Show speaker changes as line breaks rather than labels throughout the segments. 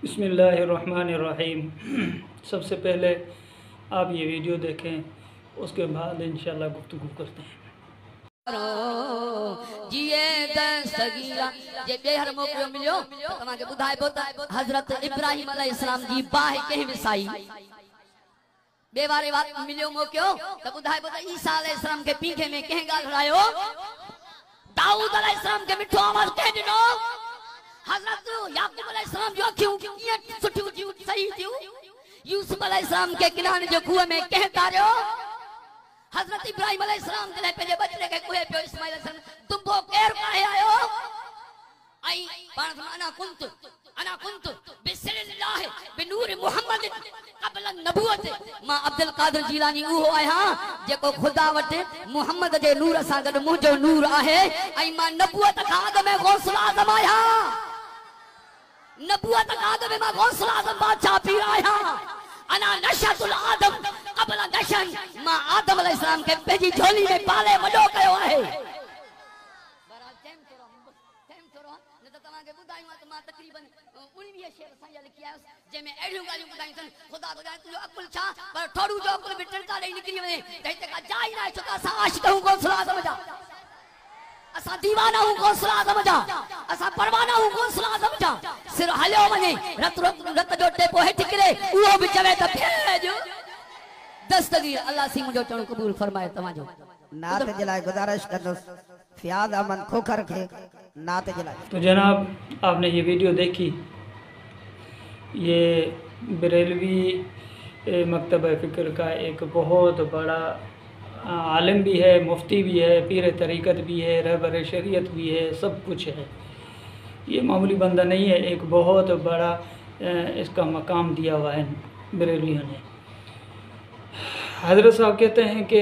बिस्मिल्लाहिर्रहमानिर्रहीम। सबसे पहले आप ये वीडियो देखें, उसके बाद इंशाल्लाह गुफ्तगू करते हैं।
हज़रत इब्राहिम अलैहिस्सलाम जी बाहि के विसाई बेवारे बात मिलियो मौक़ो त बुधाए बता ईसा अलैहिस्सलाम के पीछे में कह गाल रायो दाऊद अलैहिस्सलाम के मिठो आवाज कह दिनो हज़रत याकूब अलैहिस्सलाम जो क्यों ये सुठी जी सही थियो यूसुफ अलैहिस्सलाम के किनारे जो कुएं में कह तारियो हज़रत इब्राहिम अलैहिस्सलाम के पहले बचने के कुएं पे इस्माइल अलैहिस्सलाम तुम वो केर काहे आयो आई पाण अना कुंत बिस्मिल्लाह बिनूर मुहम्मद क़ब्ल नबुवत मां अब्दुल कादिर जीलानी उहो आया जेको खुदा वटे मुहम्मद जे नूर सां गड मुंजो नूर आहे आई मां नबुवत खां अॻ में गौसल आज़म आया नबुवत खां अॻ में मां गौसल आज़म बादशाह पीर आया अना नशतुल आदम क़ब्ल नशन मां आदम अलैहिस्सलाम के पंहिंजी झोली में पाले वॾो कयो आहे तकरीबन 19 शेर संजल किया जेमे एडियो गालियों बुधाई सन खुदा तो जाने तुझो अकुल छा पर थोड़ू जो अकुल भी टरका नहीं निकली वने तते का जाई ना छका सा आशिक हूं गौसल आज़म जा असा दीवाना हूं गौसल आज़म जा असा परवाना हूं गौसल आज़म जा सिर हलियो वने रत जो टेपो हेठ करे उहो भी चवे त भेजो दस्तगीर अल्लाह सी मुजो चण कबूल फरमाए तवाजो
नात जलाए गुजारिश करदो फियाद अमन खोखर के नात जलाए।
तो जनाब, आपने ये वीडियो देखी, ये बरेलवी मकतब फ़िक्र का एक बहुत बड़ा आलिम भी है, मुफ्ती भी है, पीर तरीक़त भी है, रहबर शरीयत भी है, सब कुछ है। ये मामूली बंदा नहीं है, एक बहुत बड़ा इसका मकाम दिया हुआ है बरेलवियों ने। हज़रत साहब कहते हैं कि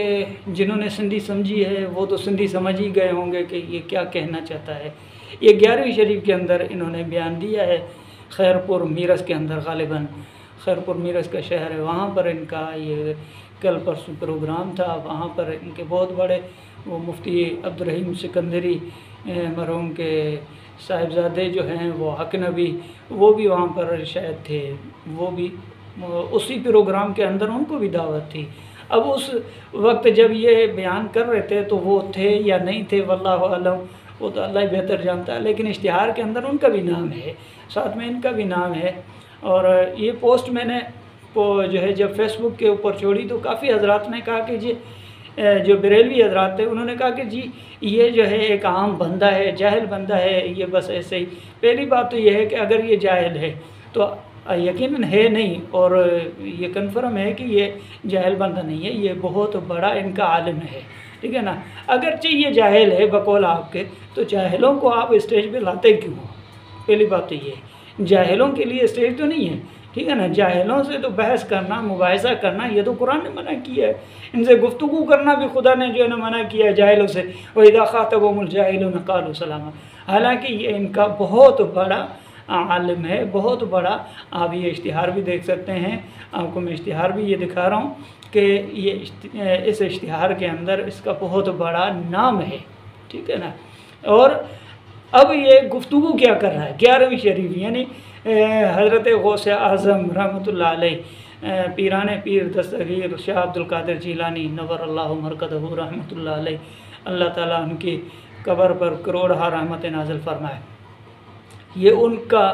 जिन्होंने सिंधी समझी है वो तो सिंधी समझ ही गए होंगे कि ये क्या कहना चाहता है। ये 11वीं शरीफ के अंदर इन्होंने बयान दिया है, खैरपुर मीरस के अंदर, गालिबन खैरपुर मीरस का शहर है, वहाँ पर इनका ये कल परसों प्रोग्राम था। वहाँ पर इनके बहुत बड़े वो मुफ्ती अब्दुर्रहीम सिकंदरी मरहूम के साहिबजादे जो हैं वो हक नबी, वो भी वहाँ पर शायद थे, वो भी उसी प्रोग्राम के अंदर उनको भी दावत थी। अब उस वक्त जब ये बयान कर रहे थे तो वो थे या नहीं थे वल्लाहु आलम, वो तो अल्लाह ही बेहतर जानता है, लेकिन इश्तिहार के अंदर उनका भी नाम है, साथ में इनका भी नाम है। और ये पोस्ट मैंने जो है जब फेसबुक के ऊपर छोड़ी तो काफ़ी हजरात ने कहा कि जी, जो बरेलवी हजरात थे उन्होंने कहा कि जी ये जो है एक आम बंदा है, जाहिल बंदा है, ये बस ऐसे ही। पहली बात तो ये है कि अगर ये जाहिल है तो यकीनन है नहीं, और ये कन्फर्म है कि ये जाहिल बंदा नहीं है, ये बहुत बड़ा इनका आलिम है, ठीक है ना। अगरचे ये जाहिल है बकौल आपके, तो जाहिलों को आप स्टेज पे लाते क्यों? पहली बात तो ये जाहिलों के लिए स्टेज तो नहीं है, ठीक है ना। जाहिलों से तो बहस करना, मुबाहिसा करना, ये तो कुरान ने मना किया है। इनसे गुफ्तगू करना भी खुदा ने जो है ना मना किया है जाहिलों से, वइज़ा ख़ातबहुमुल जाहिलून क़ालू सलामा। हालाँकि ये इनका बहुत बड़ा आलिम है, बहुत बड़ा। आप ये इश्तिहार भी देख सकते हैं, आपको मैं इश्तिहार भी ये दिखा रहा हूँ कि ये इस इश्तिहार के अंदर इसका बहुत बड़ा नाम है, ठीक है ना। और अब ये गुफ्तगू क्या कर रहा है 11वीं शरीफ, यानी हज़रत गौसे आज़म रहमतुल्लाह अलैह पीराने पीर दस्तगीर शाह अब्दुल कादिर जीलानी नव्वरल्लाहु मरकदहू रहमतुल्लाह अलैह, अल्लाह ताला उनकी कब्र पर करोड़हा रहमत नाज़िल फरमाए। ये उनका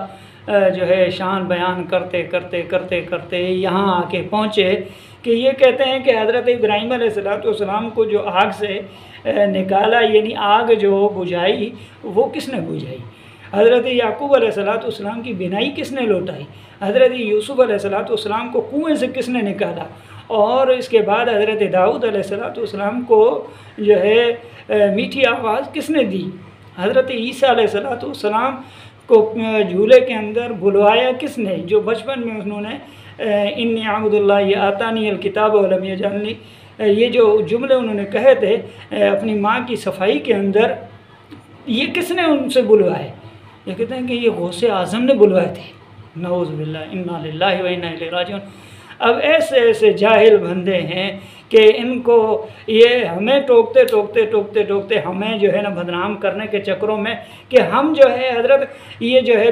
जो है शान बयान करते करते करते करते यहाँ आके पहुँचे कि ये कहते हैं कि हज़रत इब्राहीम अलैहिस्सलाम को जो आग से निकाला, यानी आग जो बुझाई वो किसने बुझाई? हज़रत याकूब अलैहिस्सलाम की बिनाई किसने लौटाई? हज़रत यूसुफ अलैहिस्सलाम को कुएं से किसने निकाला? और इसके बाद हज़रत दाऊद अलैहिस्सलाम को जो है मीठी आवाज़ किसने दी? हज़रत ईसा अलैहिस्सलाम को झूले के अंदर बुलवाया किसने? जो बचपन में उन्होंने इन्नी अब्दुल्लाह आतानी अल किताब व लम यजअलनी, ये जो जुमले उन्होंने कहे थे अपनी माँ की सफाई के अंदर, ये किसने उनसे बुलवाए? ये कहते हैं कि ये गौसे आज़म ने बुलवाए थे। नऊज़ बिल्लाह, इन्ना लिल्लाहि व इन्ना इलैहि राजिऊन। अब ऐसे ऐसे जाहिल बंदे हैं कि इनको ये हमें टोकते टोकते टोकते टोकते हमें जो है ना बदनाम करने के चक्करों में कि हम जो है हजरत ये जो है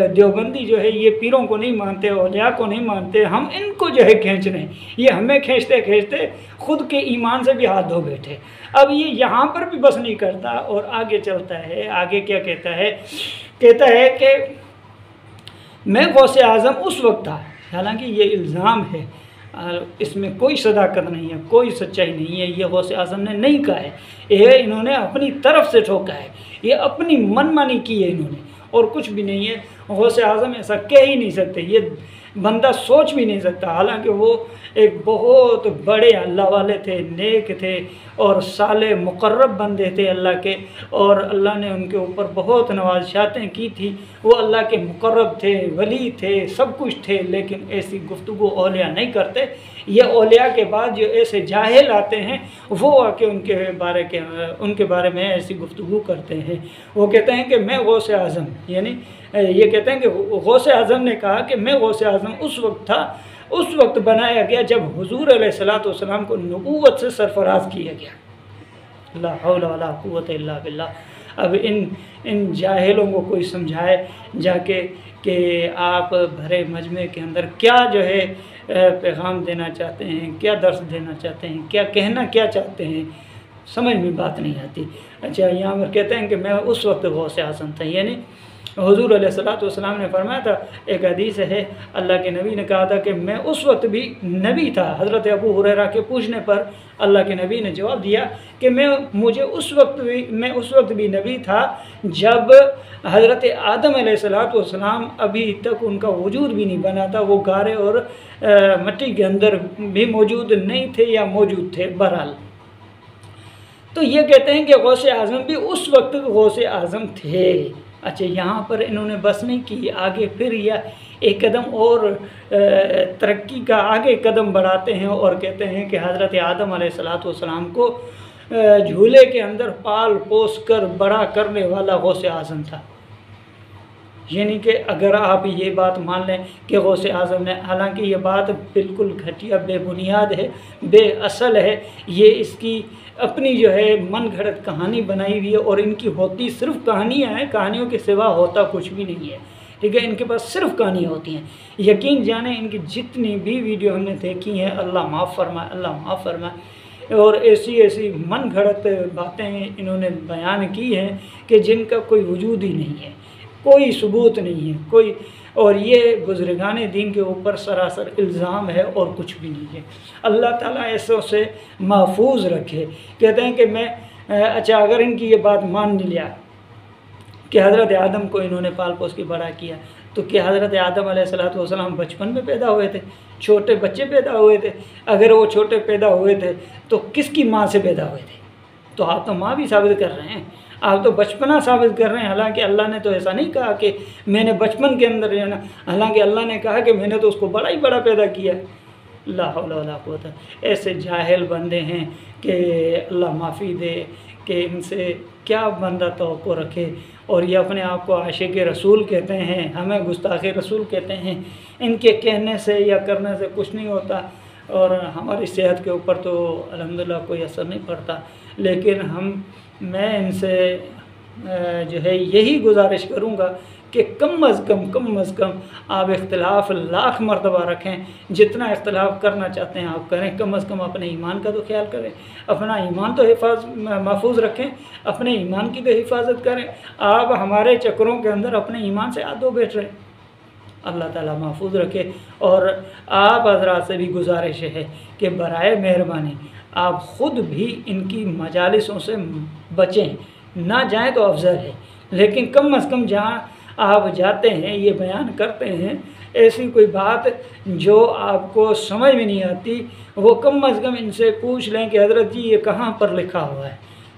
देवबंदी जो है ये पीरों को नहीं मानते, औलिया को नहीं मानते, हम इनको जो है खींच रहे हैं, ये हमें खींचते खींचते खुद के ईमान से भी हाथ धो बैठे। अब ये यहाँ पर भी बस नहीं करता और आगे चलता है। आगे क्या कहता है? कहता है कि मैं गौसे आज़म उस वक्त था, हालांकि ये इल्ज़ाम है, इसमें कोई सदाकत नहीं है, कोई सच्चाई नहीं है, ये गौसे आज़म ने नहीं कहा है, ये इन्होंने अपनी तरफ से ठोका है, ये अपनी मनमानी की है इन्होंने, और कुछ भी नहीं है। गौसे आज़म ऐसा कह ही नहीं सकते, ये बंदा सोच भी नहीं सकता। हालांकि वो एक बहुत बड़े अल्लाह वाले थे, नेक थे और साले मुकर्रब बंदे थे अल्लाह के, और अल्लाह ने उनके ऊपर बहुत नवाज़शातें की थी। वो अल्लाह के मुकर्रब थे, वली थे, सब कुछ थे, लेकिन ऐसी गुफ्तगू औलिया नहीं करते। ये औलिया के बाद जो ऐसे जाहिल आते हैं वो आके उनके बारे में ऐसी गुफ्तगू करते हैं। वो कहते हैं कि मैं गौसे आज़म, यानी ये कहते हैं कि गौसे आज़म ने कहा कि मैं गौसे आज़म उस वक्त था, उस वक्त बनाया गया जब हुजूर अलैहिस्सलातु वस्सलाम को नबूवत से सरफराज किया गया। ला हौला वला कुव्वता इल्ला बिल्लाह। अब इन जाहिलों को कोई समझाए जाके कि आप भरे मजमे के अंदर क्या जो है पैगाम देना चाहते हैं, क्या दर्स देना चाहते हैं, क्या कहना क्या चाहते हैं, समझ में बात नहीं आती। अच्छा, यहाँ पर कहते हैं कि मैं उस वक्त गौसे आज़म था, यानी हुजूर अलैहिस्सलातु वस्सलाम ने फरमाया था, एक हदीस है अल्लाह के नबी ने कहा था कि मैं उस वक्त भी नबी था। हज़रत अबू हुरैरा के पूछने पर अल्लाह के नबी ने जवाब दिया कि मैं उस वक्त भी नबी था जब हज़रत आदम अलैहिस्सलातु वस्सलाम अभी तक उनका वजूद भी नहीं बना था, वो गारे और मिट्टी के अंदर भी मौजूद नहीं थे या मौजूद थे। बहरहाल तो ये कहते हैं कि गौसे आज़म भी उस वक्त गौसे आज़म थे। अच्छा, यहाँ पर इन्होंने बस नहीं की, आगे फिर यह एक कदम और तरक्की का आगे कदम बढ़ाते हैं और कहते हैं कि हज़रत आदम अलैहिस्सलातु वस्सलाम को झूले के अंदर पाल पोस कर बड़ा करने वाला गौसे आज़म था। यानी कि अगर आप ये बात मान लें कि गौसे आज़म ने, हालांकि ये बात बिल्कुल घटिया बेबुनियाद है, बेअसल है, ये इसकी अपनी जो है मन घड़त कहानी बनाई हुई है और इनकी होती सिर्फ कहानियाँ हैं, कहानियों के सिवा होता कुछ भी नहीं है। ठीक है, इनके पास सिर्फ कहानियाँ होती हैं। यकीन जाने इनकी जितनी भी वीडियो हमने देखी हैं, अल्लाह माफ़ फरमाए, अल्लाह माफ़ फरमाए, और ऐसी मन घड़त बातें इन्होंने बयान की हैं कि जिनका कोई वजूद ही नहीं है, कोई सबूत नहीं है कोई, और ये बुज़ुर्गान दीन के ऊपर सरासर इल्ज़ाम है और कुछ भी नहीं है। अल्लाह ताला ऐसों से महफूज रखे। कहते हैं कि मैं अच्छा, अगर इनकी ये बात मान लिया कि हज़रत आदम को इन्होंने पाल पोस के बड़ा किया, तो क्या हज़रत आदम अलैहिस्सलातु वस्सलाम बचपन में पैदा हुए थे, छोटे बच्चे पैदा हुए थे? अगर वो छोटे पैदा हुए थे तो किसकी माँ से पैदा हुए थे? तो आप तो माँ भी साबित कर रहे हैं, आप तो बचपना साबित कर रहे हैं। हालांकि अल्लाह ने तो ऐसा नहीं कहा कि मैंने बचपन के अंदर है ना, हालांकि अल्लाह ने कहा कि मैंने तो उसको बड़ा ही बड़ा पैदा किया। ला हौला वला कुव्वता। ऐसे जाहिल बंदे हैं कि अल्लाह माफ़ी दे कि इनसे क्या बंदा तवक्को रखे, और ये अपने आप को आशिक रसूल कहते हैं, हमें गुस्ताख रसूल कहते हैं। इनके कहने से या करने से कुछ नहीं होता, और हमारी सेहत के ऊपर तो अल्हम्दुलिल्लाह कोई असर नहीं पड़ता। लेकिन मैं इनसे जो है यही गुजारिश करूँगा कि कम अज़ कम आप इख्तिलाफ़ लाख मरतबा रखें, जितना इख्तिलाफ़ करना चाहते हैं आप करें, कम अज़ कम अपने ईमान का तो ख्याल करें, अपना ईमान तो महफूज रखें, अपने ईमान की तो हिफाजत करें। आप हमारे चक्करों के अंदर अपने ईमान से आदो बैठ रहे, अल्लाह ताला महफूज रखे। और आप हज़रात से भी गुजारिश है कि बराए मेहरबानी आप ख़ुद भी इनकी मजालिसों से बचें, ना जाएं तो अफजल है, लेकिन कम अज़ कम जहाँ आप जाते हैं, ये बयान करते हैं ऐसी कोई बात जो आपको समझ में नहीं आती, वो कम अज़ कम इनसे पूछ लें कि हज़रत जी ये कहाँ पर लिखा हुआ है,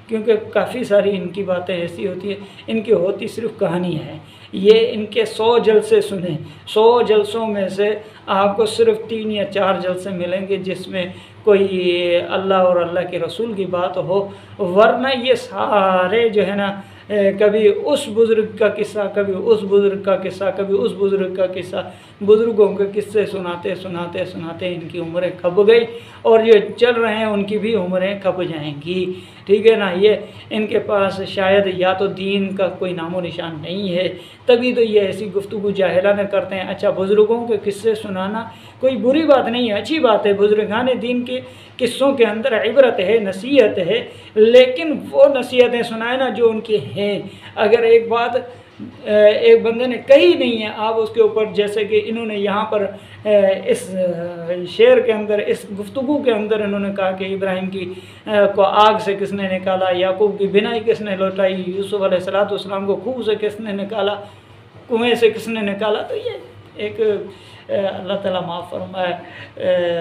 क्योंकि काफ़ी सारी इनकी बातें ऐसी होती हैं, इनकी होती सिर्फ कहानियाँ हैं। ये इनके 100 जलसे सुने, 100 जलसों में से आपको सिर्फ 3 या 4 जलसे मिलेंगे जिसमें कोई अल्लाह और अल्लाह के रसूल की बात हो, वरना ये सारे जो है ना कभी उस बुज़ुर्ग का किस्सा, कभी उस बुज़ुर्ग का किस्सा, कभी उस बुज़ुर्ग का किस्सा। बुज़ुर्गों के किस्से सुनाते सुनाते सुनाते इनकी उम्रें खप गई और जो चल रहे हैं उनकी भी उम्रें खप जाएंगी। ठीक है ना। ये इनके पास शायद या तो दीन का कोई नामो निशान नहीं है, तभी तो ये ऐसी गुफ्तगू जाहिलाना करते हैं। अच्छा, बुज़ुर्गों के किस्से सुनाना कोई बुरी बात नहीं है, अच्छी बात है। बुज़ुर्गान दीन के किस्सों के अंदर इबरत है, नसीहत है, लेकिन वो नसीहतें सुनाए ना जो उनकी हैं। अगर एक बात एक बंदे ने कही नहीं है, आप उसके ऊपर, जैसे कि इन्होंने यहाँ पर इस शेर के अंदर, इस गुफ्तगू के अंदर इन्होंने कहा कि इब्राहिम की को आग से किसने निकाला, याकूब की बिनाई किसने लौटाई, यूसुफ अलैहिस्सलाम को खूह से किसने निकाला, कुएँ से किसने निकाला। तो ये एक अल्लाह ताला माफ़ फरमाए,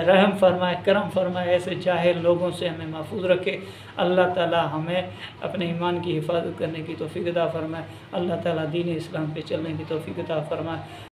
रहम फरमाए, करम फरमाए, ऐसे जाहिल लोगों से हमें महफूज रखे। अल्लाह ताला हमें अपने ईमान की हिफाजत करने की तौफीक अता फरमाए। अल्लाह ताला दीन इस्लाम पे चलने की तौफीक अता फरमाए।